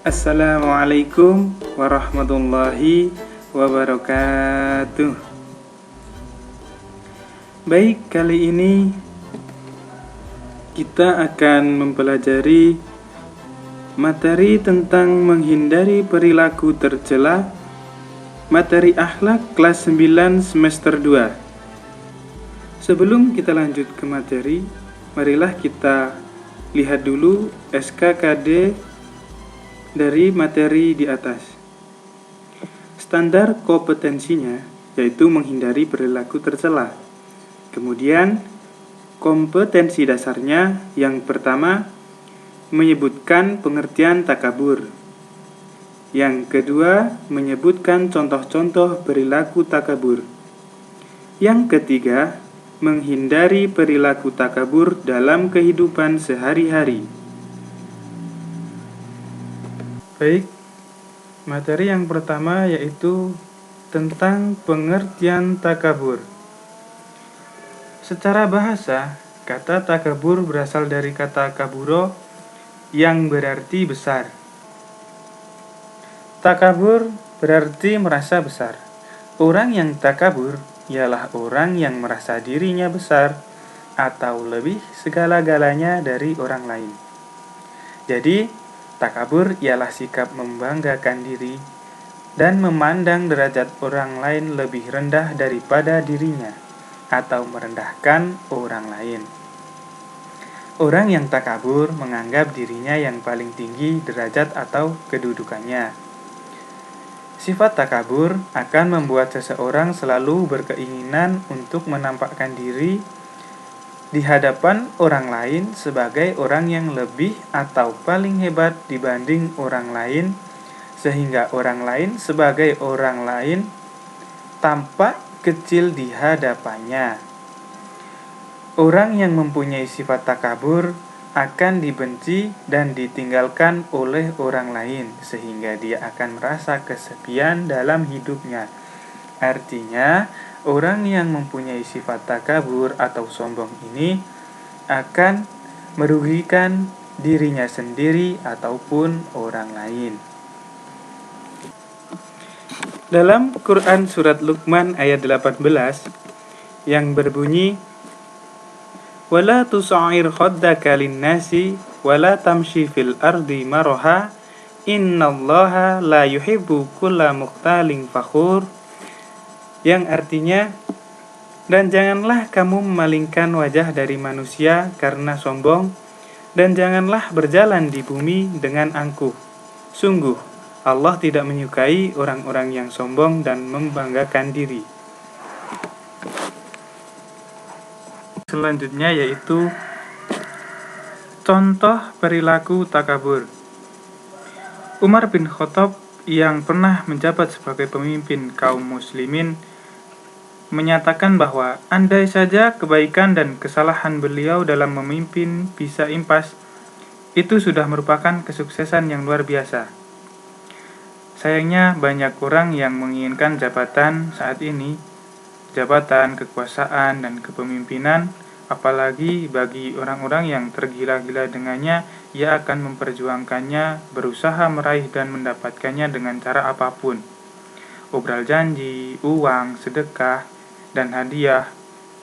Assalamualaikum warahmatullahi wabarakatuh. Baik, kali ini kita akan mempelajari materi tentang menghindari perilaku tercela, materi akhlak kelas 9 semester 2. Sebelum kita lanjut ke materi, marilah kita lihat dulu SKKD dari materi di atas. Standar kompetensinya yaitu menghindari perilaku tercela. Kemudian kompetensi dasarnya yang pertama menyebutkan pengertian takabur. Yang kedua menyebutkan contoh-contoh perilaku takabur. Yang ketiga menghindari perilaku takabur dalam kehidupan sehari-hari. Baik, materi yang pertama yaitu tentang pengertian takabur. Secara bahasa, kata takabur berasal dari kata kaburo yang berarti besar. Takabur berarti merasa besar. Orang yang takabur ialah orang yang merasa dirinya besar atau lebih segala-galanya dari orang lain. Jadi, takabur ialah sikap membanggakan diri dan memandang derajat orang lain lebih rendah daripada dirinya atau merendahkan orang lain. Orang yang takabur menganggap dirinya yang paling tinggi derajat atau kedudukannya. Sifat takabur akan membuat seseorang selalu berkeinginan untuk menampakkan diri di hadapan orang lain sebagai orang yang lebih atau paling hebat dibanding orang lain, sehingga orang lain sebagai orang lain tampak kecil di hadapannya. Orang yang mempunyai sifat takabur akan dibenci dan ditinggalkan oleh orang lain, sehingga dia akan merasa kesepian dalam hidupnya. Artinya, orang yang mempunyai sifat takabur atau sombong ini akan merugikan dirinya sendiri ataupun orang lain. Dalam Quran surat Luqman ayat 18 yang berbunyi, "Wala tusa'ir khaddaka lin-nasi wala tamshi fil ardi maraha innallaha la yuhibbu kulla mukhtalin fakhur," yang artinya, dan janganlah kamu memalingkan wajah dari manusia karena sombong, dan janganlah berjalan di bumi dengan angkuh. Sungguh, Allah tidak menyukai orang-orang yang sombong dan membanggakan diri. Selanjutnya yaitu contoh perilaku takabur. Umar bin Khattab yang pernah menjabat sebagai pemimpin kaum muslimin menyatakan bahwa andai saja kebaikan dan kesalahan beliau dalam memimpin bisa impas, itu sudah merupakan kesuksesan yang luar biasa. Sayangnya banyak orang yang menginginkan jabatan saat ini, jabatan kekuasaan dan kepemimpinan, apalagi bagi orang-orang yang tergila-gila dengannya, ia akan memperjuangkannya, berusaha meraih dan mendapatkannya dengan cara apapun. Obral janji, uang, sedekah, dan hadiah,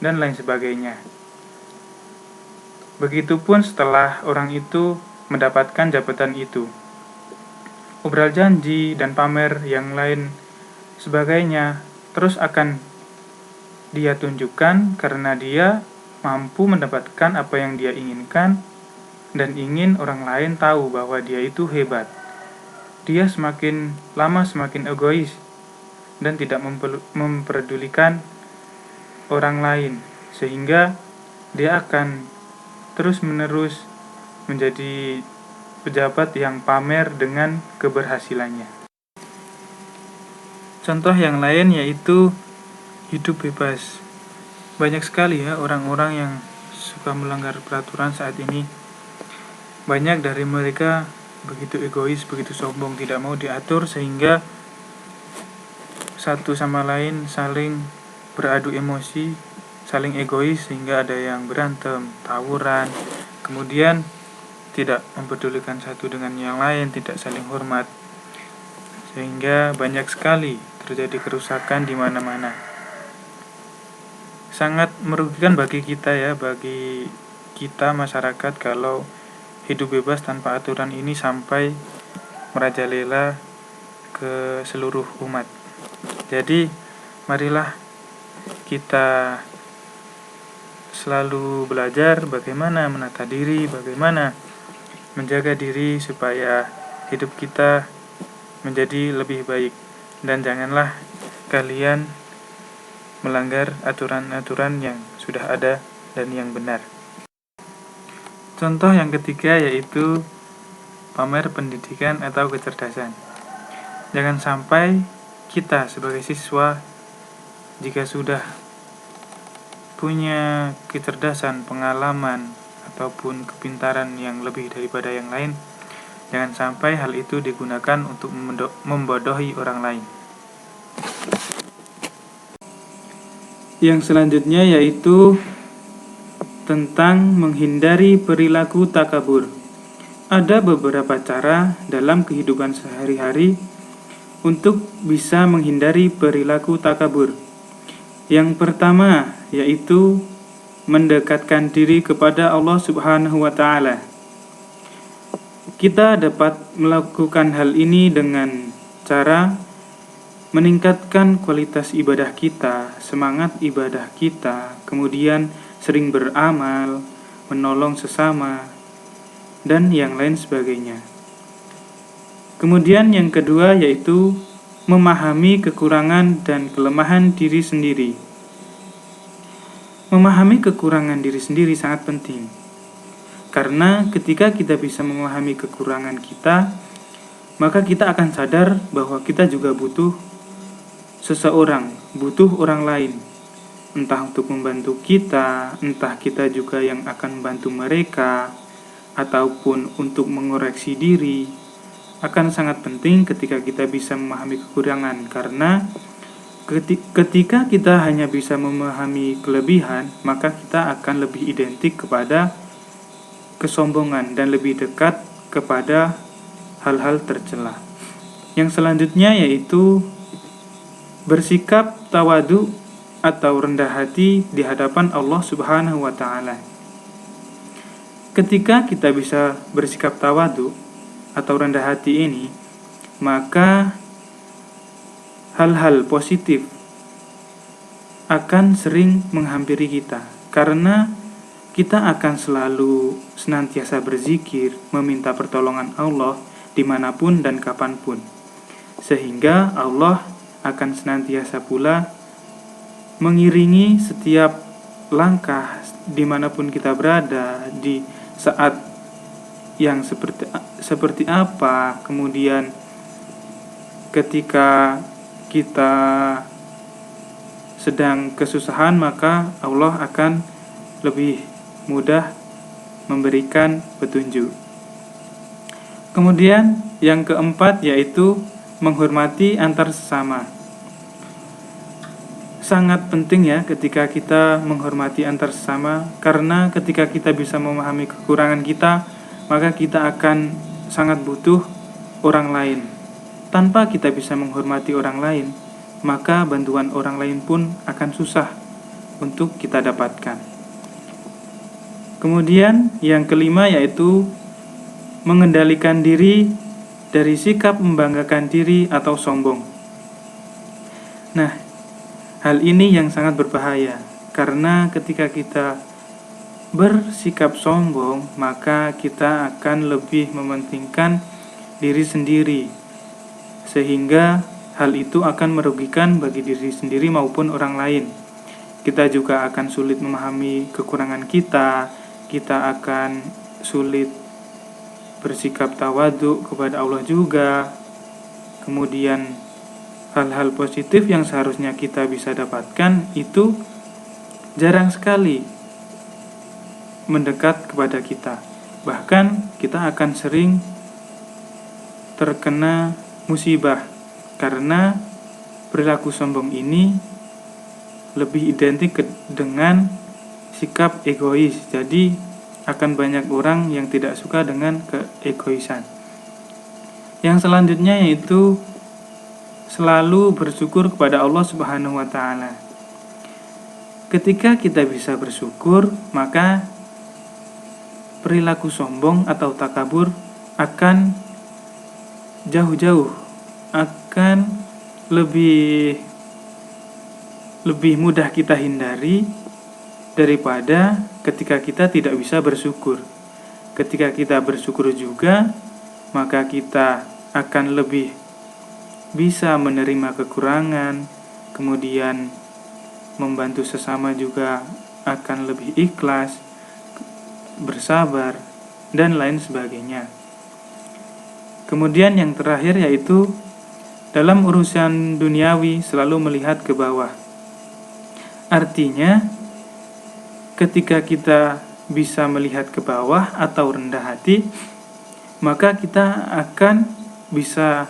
dan lain sebagainya. Begitupun setelah orang itu mendapatkan jabatan itu. Obral janji dan pamer yang lain sebagainya terus akan dia tunjukkan karena dia mampu mendapatkan apa yang dia inginkan dan ingin orang lain tahu bahwa dia itu hebat. Dia semakin lama semakin egois dan tidak memperdulikan orang lain, sehingga dia akan terus-menerus menjadi pejabat yang pamer dengan keberhasilannya. Contoh yang lain yaitu hidup bebas. Banyak sekali ya orang-orang yang suka melanggar peraturan saat ini. Banyak dari mereka begitu egois, begitu sombong, tidak mau diatur, sehingga satu sama lain saling beradu emosi, saling egois, sehingga ada yang berantem, tawuran. Kemudian tidak mempedulikan satu dengan yang lain, tidak saling hormat, sehingga banyak sekali terjadi kerusakan di mana-mana. Sangat merugikan bagi kita masyarakat kalau hidup bebas tanpa aturan ini sampai merajalela ke seluruh umat. Jadi, marilah kita selalu belajar bagaimana menata diri, bagaimana menjaga diri supaya hidup kita menjadi lebih baik. Dan janganlah kalian melanggar aturan-aturan yang sudah ada dan yang benar. Contoh yang ketiga yaitu pamer pendidikan atau kecerdasan. Jangan sampai kita sebagai siswa, jika sudah punya kecerdasan, pengalaman, ataupun kepintaran yang lebih daripada yang lain, jangan sampai hal itu digunakan untuk membodohi orang lain. Yang selanjutnya yaitu tentang menghindari perilaku takabur. Ada beberapa cara dalam kehidupan sehari-hari untuk bisa menghindari perilaku takabur. Yang pertama yaitu mendekatkan diri kepada Allah Subhanahu wa Ta'ala. Kita dapat melakukan hal ini dengan cara meningkatkan kualitas ibadah kita, semangat ibadah kita, kemudian sering beramal, menolong sesama, dan yang lain sebagainya. Kemudian yang kedua yaitu memahami kekurangan dan kelemahan diri sendiri. Memahami kekurangan diri sendiri sangat penting. Karena ketika kita bisa memahami kekurangan kita, maka kita akan sadar bahwa kita juga butuh seseorang, butuh orang lain. Entah untuk membantu kita, entah kita juga yang akan membantu mereka, ataupun untuk mengoreksi diri. Akan sangat penting ketika kita bisa memahami kekurangan, karena ketika kita hanya bisa memahami kelebihan, maka kita akan lebih identik kepada kesombongan dan lebih dekat kepada hal-hal tercela. Yang selanjutnya yaitu bersikap tawadu atau rendah hati di hadapan Allah Subhanahu wa Ta'ala. Ketika kita bisa bersikap tawadu atau rendah hati ini, maka hal-hal positif akan sering menghampiri kita, karena kita akan selalu senantiasa berzikir, meminta pertolongan Allah dimanapun dan kapanpun, sehingga Allah akan senantiasa pula mengiringi setiap langkah dimanapun kita berada, di saat yang seperti apa, kemudian ketika kita sedang kesusahan, maka Allah akan lebih mudah memberikan petunjuk. Kemudian yang keempat yaitu menghormati antar sesama. Sangat penting ya ketika kita menghormati antar sesama, karena ketika kita bisa memahami kekurangan kita, maka kita akan sangat butuh orang lain. Tanpa kita bisa menghormati orang lain, maka bantuan orang lain pun akan susah untuk kita dapatkan. Kemudian yang kelima yaitu mengendalikan diri dari sikap membanggakan diri atau sombong. Nah, hal ini yang sangat berbahaya, karena ketika kita bersikap sombong, maka kita akan lebih mementingkan diri sendiri, sehingga hal itu akan merugikan bagi diri sendiri maupun orang lain. Kita juga akan sulit memahami kekurangan kita akan sulit bersikap tawadhu kepada Allah juga. Kemudian hal-hal positif yang seharusnya kita bisa dapatkan itu jarang sekali mendekat kepada kita. Bahkan kita akan sering terkena musibah, karena perilaku sombong ini lebih identik dengan sikap egois. Jadi akan banyak orang yang tidak suka dengan keegoisan. Yang selanjutnya yaitu selalu bersyukur kepada Allah Subhanahu wa taala. Ketika kita bisa bersyukur, maka perilaku sombong atau takabur akan jauh-jauh, akan lebih mudah kita hindari daripada ketika kita tidak bisa bersyukur. Ketika kita bersyukur juga, maka kita akan lebih bisa menerima kekurangan, kemudian membantu sesama juga akan lebih ikhlas, bersabar, dan lain sebagainya. Kemudian yang terakhir yaitu dalam urusan duniawi selalu melihat ke bawah. Artinya, ketika kita bisa melihat ke bawah atau rendah hati, maka kita akan bisa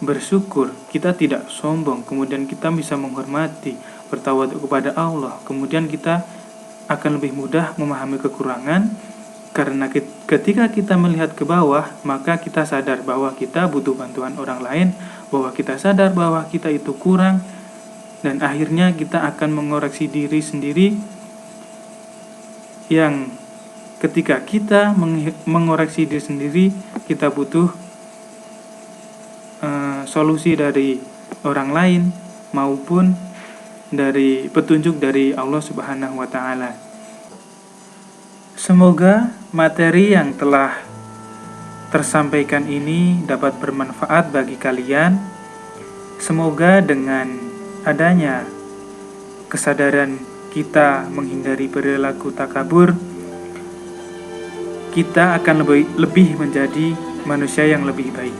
bersyukur, kita tidak sombong, kemudian kita bisa menghormati, bertawadhu kepada Allah, kemudian kita akan lebih mudah memahami kekurangan, karena ketika kita melihat ke bawah, maka kita sadar bahwa kita butuh bantuan orang lain, bahwa kita sadar bahwa kita itu kurang, dan akhirnya kita akan mengoreksi diri sendiri, yang ketika kita mengoreksi diri sendiri, kita butuh solusi dari orang lain maupun dari petunjuk dari Allah Subhanahu wa taala. Semoga materi yang telah tersampaikan ini dapat bermanfaat bagi kalian. Semoga dengan adanya kesadaran kita menghindari perilaku takabur, kita akan lebih menjadi manusia yang lebih baik.